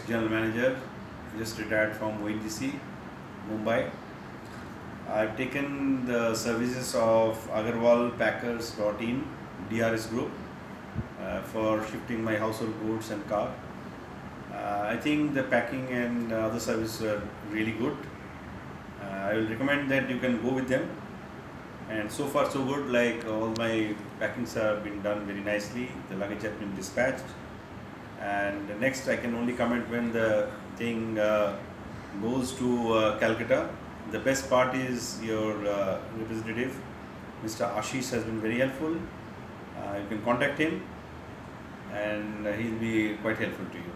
ex-general manager, just retired from ONGC, Mumbai. I've taken the services of Agarwal Packers.in, DRS Group, for shifting my household goods and car. I think the packing and other services are really good. I will recommend that you can go with them. And so far so good, like all my packings have been done very nicely, the luggage has been dispatched. And next I can only comment when the thing goes to Calcutta. The best part is your representative, Mr. Ashish, has been very helpful. You can contact him and he'll be quite helpful to you.